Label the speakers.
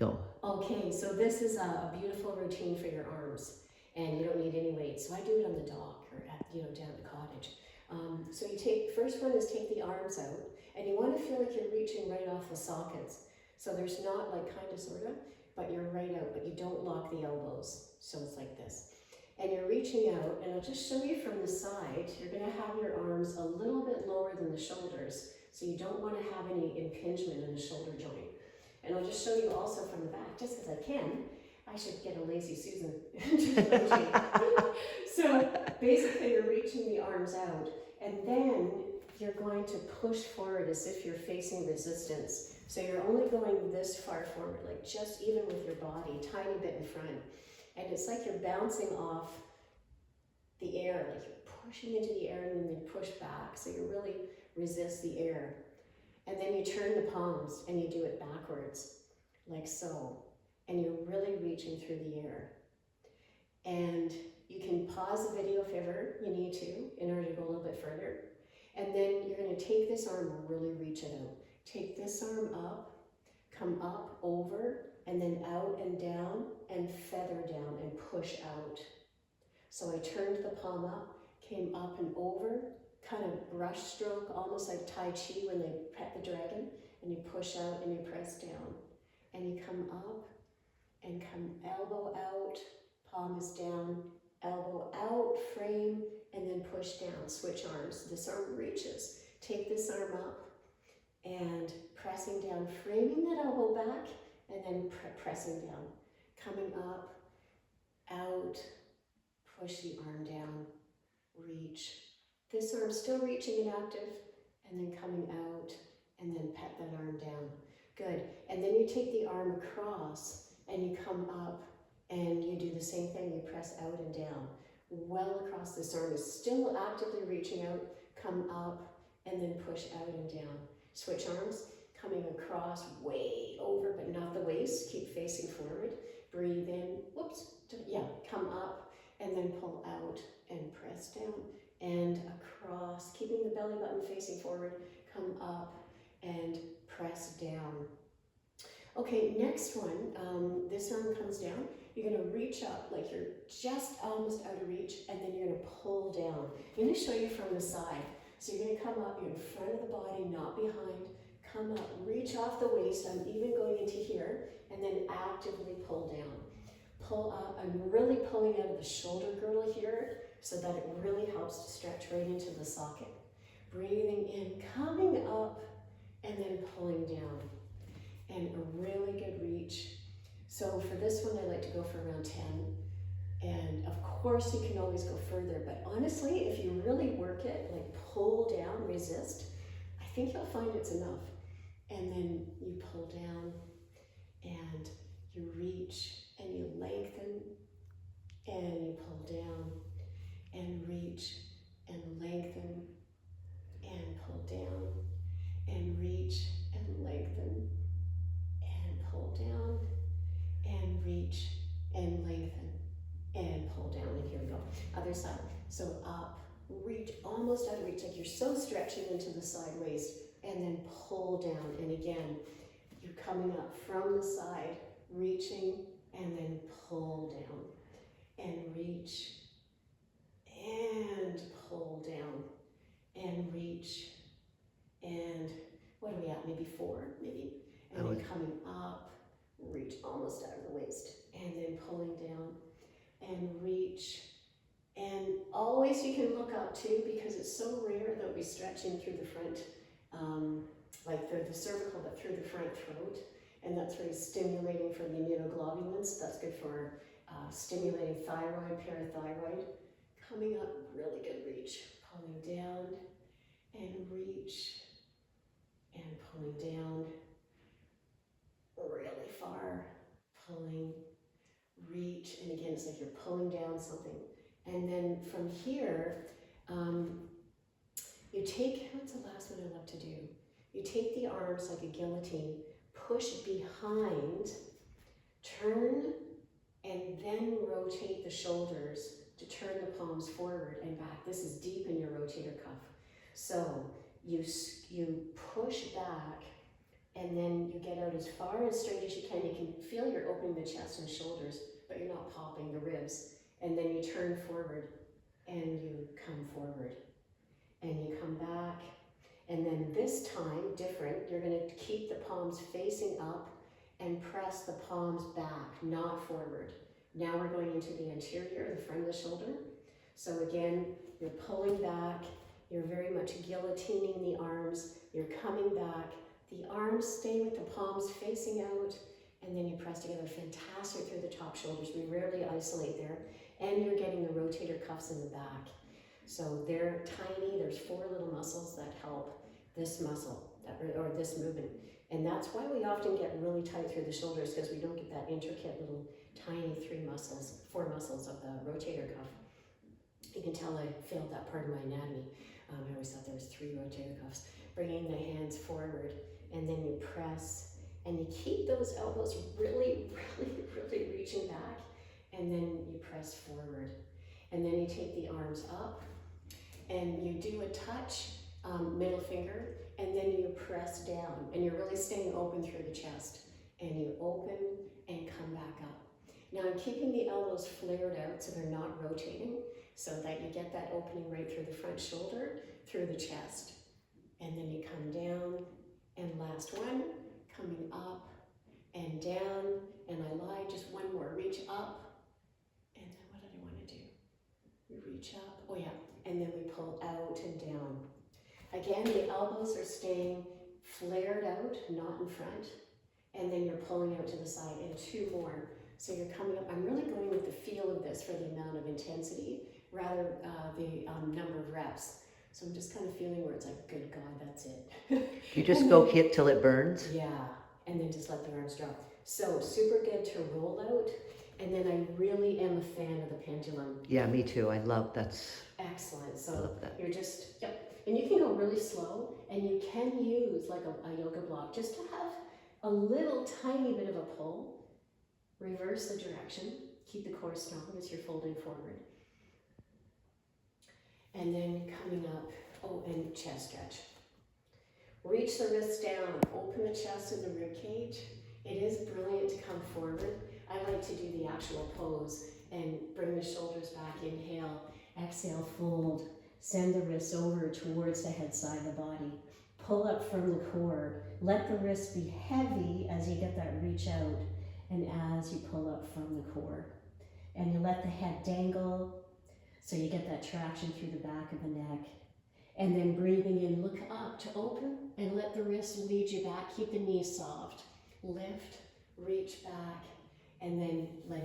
Speaker 1: Go.
Speaker 2: Okay, so this is a beautiful routine for your arms, and you don't need any weight. So I do it on the dock or at, down at the cottage. So you take, first one is take the arms out, and you want to feel like you're reaching right off the sockets. So there's not like kind of sort of, but you're right out, but you don't lock the elbows. So it's like this. And you're reaching out, and I'll just show you from the side. You're going to have your arms a little bit lower than the shoulders, so you don't want to have any impingement in the shoulder joint. And I'll just show you also from the back, just because I can. I should get a lazy Susan. So basically you're reaching the arms out, and then you're going to push forward as if you're facing resistance. So you're only going this far forward, like just even with your body, tiny bit in front. And it's like you're bouncing off the air, like you're pushing into the air and then you push back. So you really resist the air. And then you turn the palms and you do it backwards, like so. And you're really reaching through the air. And you can pause the video if ever you need to in order to go a little bit further. And then you're going to take this arm and really reach it out. Take this arm up, come up, over, and then out and down, and feather down and push out. So I turned the palm up, came up and over, kind of brush stroke, almost like Tai Chi when they pet the dragon, and you push out and you press down. And you come up and come elbow out, palm is down, elbow out, frame, and then push down, switch arms. This arm reaches. Take this arm up and pressing down, framing that elbow back, and then pressing down. Coming up, out, push the arm down, reach. This arm still reaching and active, and then coming out, and then pet that arm down. Good. And then you take the arm across, and you come up, and you do the same thing. You press out and down. Well across. This arm is still actively reaching out, come up, and then push out and down. Switch arms, coming across, way over, but not the waist. Keep facing forward. Breathe in. Whoops. Yeah, come up, and then pull out, and press down. And across, keeping the belly button facing forward, come up and press down. Okay, next one, this arm comes down. You're gonna reach up like you're just almost out of reach, and then you're gonna pull down. I'm gonna show you from the side. So you're gonna come up, you're in front of the body, not behind. Come up, reach off the waist, I'm even going into here, and then actively pull down. Pull up, I'm really pulling out of the shoulder girdle here, so that it really helps to stretch right into the socket. Breathing in, coming up, and then pulling down. And a really good reach. So for this one, I like to go for around 10. And of course, you can always go further, but honestly, if you really work it, like pull down, resist, I think you'll find it's enough. And then you pull down, and you reach, and you lengthen, and you pull down, and reach, and lengthen, and pull down, and reach, and lengthen, and pull down, and reach, and lengthen, and pull down. And here we go, other side. So up, reach, almost out of reach, like you're so stretching into the side waist, and then pull down. And again, you're coming up from the side, reaching, and then pull down, and reach, and pull down, and reach, and what are we at, maybe 4, maybe, and then coming up, reach almost out of the waist, and then pulling down, and reach, and always you can look up too, because it's so rare that we stretch in through the front, like through the cervical, but through the front throat, and that's very stimulating for the immunoglobulins. That's good for stimulating thyroid, parathyroid. Coming up, really good reach, pulling down, and reach, and pulling down, really far, pulling, reach, and again, it's like you're pulling down something. And then from here, you take, what's the last one I love to do? You take the arms like a guillotine, push behind, turn, and then rotate the shoulders to turn the palms forward and back. This is deep in your rotator cuff. So you push back, and then you get out as far and straight as you can. You can feel you're opening the chest and shoulders, but you're not popping the ribs. And then you turn forward and you come forward and you come back. And then this time, different, you're going to keep the palms facing up and press the palms back, not forward. Now we're going into the anterior, the front of the shoulder. So again, you're pulling back, you're very much guillotining the arms, you're coming back, the arms stay with the palms facing out, and then you press together, fantastic through the top shoulders. We rarely isolate there, and you're getting the rotator cuffs in the back. So they're tiny, there's 4 little muscles that help this muscle, or this movement. And that's why we often get really tight through the shoulders, because we don't get that intricate little tiny 4 muscles of the rotator cuff. You can tell I failed that part of my anatomy. I always thought there was 3 rotator cuffs. Bringing the hands forward, and then you press, and you keep those elbows really, really, really reaching back, and then you press forward. And then you take the arms up, and you do a touch, middle finger, and then you press down, and you're really staying open through the chest, and you open and come back up. Now I'm keeping the elbows flared out so they're not rotating, so that you get that opening right through the front shoulder, through the chest. And then you come down, and last one, coming up and down, and I lied, just one more, reach up, and then what did I want to do? We reach up, oh yeah, and then we pull out and down. Again, the elbows are staying flared out, not in front, and then you're pulling out to the side, and 2 more. So you're coming up, I'm really going with the feel of this for the amount of intensity, rather the number of reps. So I'm just kind of feeling where it's like, good God, that's it.
Speaker 1: You just go hit till it burns?
Speaker 2: Yeah, and then just let the arms drop. So super good to roll out. And then I really am a fan of the pendulum.
Speaker 1: Yeah, me too. I love that's
Speaker 2: excellent.
Speaker 1: I
Speaker 2: So
Speaker 1: love that.
Speaker 2: you're just, yep. And you can go really slow, and you can use like a yoga block just to have a little tiny bit of a pull. Reverse the direction. Keep the core strong as you're folding forward. And then coming up, oh, and chest stretch. Reach the wrists down, open the chest and the rib cage. It is brilliant to come forward. I like to do the actual pose and bring the shoulders back, inhale, exhale, fold, send the wrists over towards the head side of the body. Pull up from the core. Let the wrists be heavy as you get that reach out and as you pull up from the core. And you let the head dangle so you get that traction through the back of the neck. And then breathing in, look up to open and let the wrists lead you back. Keep the knees soft. Lift, reach back, and then let